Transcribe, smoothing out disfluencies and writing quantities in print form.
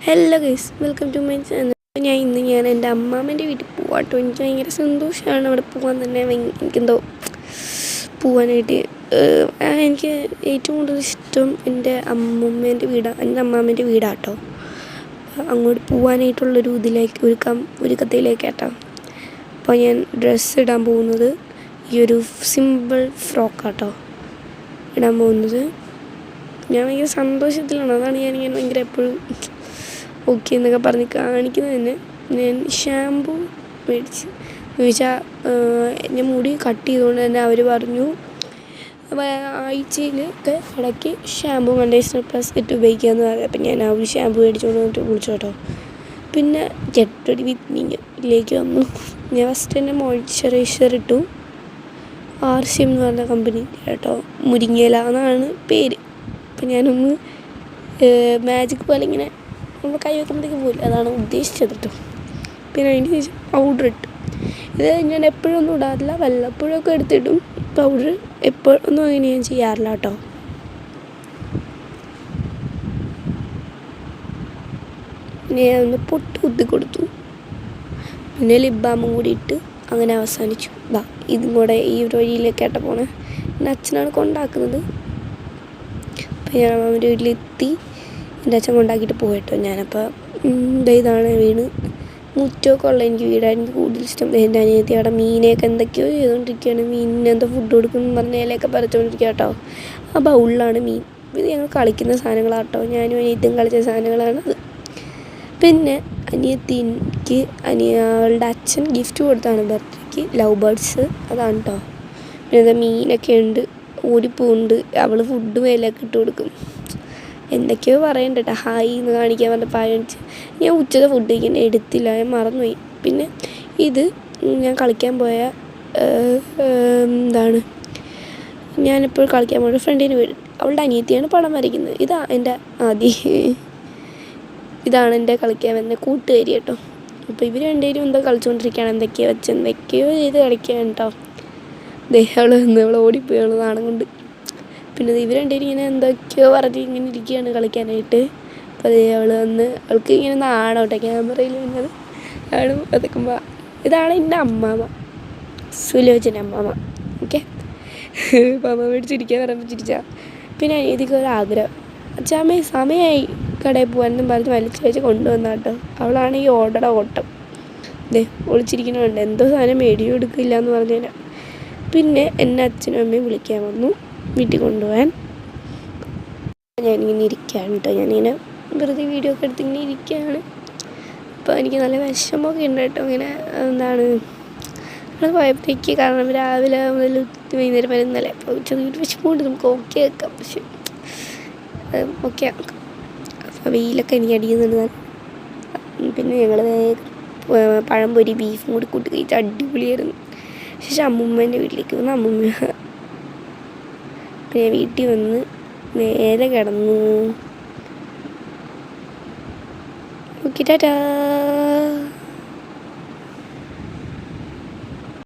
Hello guys, welcome to my channel. ഞാൻ എൻ്റെ അമ്മാമ്മേൻ്റെ വീട്ടിൽ പോവാട്ടോ. എനിക്ക് ഭയങ്കര സന്തോഷമാണ് അവിടെ പോകാൻ തന്നെ. എനിക്കെന്തോ പോകാനായിട്ട് എനിക്ക് ഏറ്റവും കൂടുതൽ ഇഷ്ടം എൻ്റെ അമ്മാമ്മേൻ്റെ വീടാട്ടോ. അങ്ങോട്ട് പോകാനായിട്ടുള്ളൊരു ഒരുക്കത്തിലേക്കാട്ടോ. അപ്പോൾ ഞാൻ ഡ്രസ്സ് ഇടാൻ പോകുന്നത് ഈ ഒരു സിമ്പിൾ ഫ്രോക്കാട്ടോ ഇടാൻ പോകുന്നത്. ഞാൻ ഭയങ്കര സന്തോഷത്തിലാണ്. അതാണ് ഞാനിങ്ങനെ ഭയങ്കര എപ്പോഴും ഓക്കെ എന്നൊക്കെ പറഞ്ഞ് കാണിക്കുന്നത് തന്നെ. ഞാൻ ഷാമ്പു മേടിച്ച് ചോദിച്ചാൽ ഞാൻ മുടി കട്ട് ചെയ്തുകൊണ്ട് തന്നെ അവർ പറഞ്ഞു ആഴ്ചയിലൊക്കെ ഇടയ്ക്ക് ഷാമ്പു കണ്ടീഷണർ പ്ലസ് ഇട്ട് ഉപയോഗിക്കാമെന്ന് പറയാം. അപ്പം ഞാൻ ആ ഒരു ഷാമ്പു മേടിച്ചുകൊണ്ട് വന്നിട്ട് കുളിച്ചു കേട്ടോ. പിന്നെ ജെട്ടടി വിത്മിങ്ങിലേക്ക് വന്നു. ഞാൻ ഫസ്റ്റ് തന്നെ മോയ്സ്ചറൈസർ ഇട്ടു. RCM എന്ന് പറഞ്ഞ കമ്പനി കേട്ടോ, മുരിങ്ങയില എന്നാണ് പേര്. അപ്പം ഞാനൊന്ന് മാജിക് പോലെ ഇങ്ങനെ നമ്മൾ കൈ വെക്കുമ്പോഴത്തേക്ക് പോലും അതാണ് ഉദ്ദേശിച്ചത് കേട്ടോ. പിന്നെ അതിന് ശേഷം പൗഡർ ഇട്ടു. ഇത് ഞാൻ എപ്പോഴൊന്നും ഇടാറില്ല, വല്ലപ്പോഴൊക്കെ എടുത്തിടും പൗഡർ. എപ്പോഴൊന്നും അങ്ങനെ ഞാൻ ചെയ്യാറില്ല കേട്ടോ. പിന്നെ ഞാൻ ഒന്ന് പൊട്ട് കുത്തി കൊടുത്തു. പിന്നെ ലിപ് ബാമും കൂടി ഇട്ട് അങ്ങനെ അവസാനിച്ചു. ഇതും കൂടെ ഈ ഒരു വഴിയിലേക്കായിട്ട് പോണേ. എൻ്റെ അച്ഛനാണ് കൊണ്ടാക്കുന്നത്. അപ്പം ഞാൻ അവൻ്റെ വീട്ടിലെത്തി. എൻ്റെ അച്ഛൻ കൊണ്ടാക്കിയിട്ട് പോയിട്ടോ. ഞാനപ്പോൾ ഇതാണ് വീണ് മുറ്റമൊക്കെ ഉള്ള എനിക്ക് വീടാണ് എനിക്ക് കൂടുതൽ ഇഷ്ടം. എൻ്റെ അനിയത്തി അവിടെ മീനെയൊക്കെ എന്തൊക്കെയോ ചെയ്തുകൊണ്ടിരിക്കുകയാണ്. മീനിന് എന്തോ ഫുഡ് കൊടുക്കുന്നു പറഞ്ഞ ഇലയൊക്കെ പറിച്ചുകൊണ്ടിരിക്കുക കേട്ടോ. ആ ബൗളിലാണ് മീൻ. ഇത് ഞങ്ങൾ കളിക്കുന്ന സാധനങ്ങളാട്ടോ. ഞാനും അനിയത്തിയും കളിച്ച സാധനങ്ങളാണ് അത്. പിന്നെ അനിയത്തിക്ക് അവളുടെ അച്ഛൻ ഗിഫ്റ്റ് കൊടുത്താണ് ബർത്ത്ഡേക്ക്, ലവ് ബേർഡ്സ്. അതാണ് കേട്ടോ. പിന്നെ മീനൊക്കെ ഉണ്ട്, ഓടിപ്പൂണ്ട്. അവൾ ഫുഡ് മേലൊക്കെ ഇട്ട് കൊടുക്കും. എന്തൊക്കെയോ പറയണ്ട കേട്ടോ. ഹായ് എന്ന് കാണിക്കാൻ പറഞ്ഞ കാണിച്ച് ഞാൻ ഉച്ചത്തെ ഫുഡ് കഴിക്കാൻ എടുത്തില്ല, ഞാൻ മറന്നുപോയി. പിന്നെ ഇത് ഞാൻ കളിക്കാൻ പോയ ഞാനിപ്പോൾ കളിക്കാൻ പോയ ഫ്രണ്ടിന് വീട്. അവളുടെ അനിയത്തിയാണ് പടം വരയ്ക്കുന്നത്. ഇതാണ് എൻ്റെ കളിക്കാൻ വരുന്ന കൂട്ടുകാരി കേട്ടോ. അപ്പോൾ ഇവർ രണ്ടുപേരും എന്തോ കളിച്ചുകൊണ്ടിരിക്കുകയാണ്. എന്തൊക്കെയോ ചെയ്ത് കളിക്കുകയാണ് കേട്ടോ. അവൾ ഓടിപ്പോയി, അവൾ നാണം കൊണ്ട്. പിന്നെ ഇവർ രണ്ടുപേരും ഇങ്ങനെ എന്തൊക്കെയോ പറഞ്ഞ് ഇങ്ങനെ ഇരിക്കുകയാണ് കളിക്കാനായിട്ട്. അപ്പോൾ അവൾക്ക് ഇങ്ങനെ നാണോട്ടെ ക്യാമറയിൽ വന്നത്. അതൊക്കെ ഇതാണ് എൻ്റെ അമ്മാമ്മ, സുലോചന അമ്മാമ്മ. ഓക്കെ, അപ്പോൾ അമ്മ മേടിച്ചിരിക്കാൻ പറയുമ്പോൾ ചിരിച്ചാൽ. പിന്നെ അനിയത്തിക്ക് ഒരാഗ്രഹം, അച്ഛാമ്മേ സമയമായി കടയിൽ പോകാനെന്നും പറഞ്ഞ് വലിച്ചു കൊണ്ടുവന്ന കേട്ടോ. അവളാണ് ഈ ഓട്ടം. ഒളിച്ചിരിക്കുന്നുണ്ട്, എന്തോ സാധനം മേടിച്ചു കൊടുക്കില്ല എന്ന് പറഞ്ഞാൽ. പിന്നെ എന്നെ അച്ഛനും അമ്മയും വിളിക്കാൻ വന്നു വീട്ടിൽ കൊണ്ടുപോകാൻ. ഞാനിങ്ങനെ ഇരിക്കുകയാണ് കേട്ടോ. ഞാനിങ്ങനെ വെറുതെ വീഡിയോ ഒക്കെ എടുത്തിങ്ങനെ ഇരിക്കുകയാണ്. അപ്പോൾ എനിക്ക് നല്ല വിഷമമൊക്കെ ഉണ്ട് കേട്ടോ. ഇങ്ങനെ നമ്മൾ പോയപ്പോഴേക്ക്, കാരണം രാവിലെ മുതൽ വൈകുന്നേരം വരെ ഇന്നലെ. അപ്പോൾ ചെറിയൊരു വിഷമമുണ്ട്. നമുക്ക് ഓക്കെ ആക്കാം, പക്ഷെ ഓക്കെ ആക്കാം. അപ്പോൾ വെയിലൊക്കെ എനിക്ക് അടിക്കുന്നുണ്ട്. പിന്നെ ഞങ്ങൾ പഴംപൊരി ബീഫും കൂടി കൂട്ടി കഴിച്ച് അടിപൊളിയായിരുന്നു. ശേഷം അമ്മൂമ്മേൻ്റെ വീട്ടിലേക്ക് വന്ന് പിന്നെ വീട്ടിൽ വന്ന് നേരെ കിടന്നു. ഓക്കെ, ടാറ്റാ.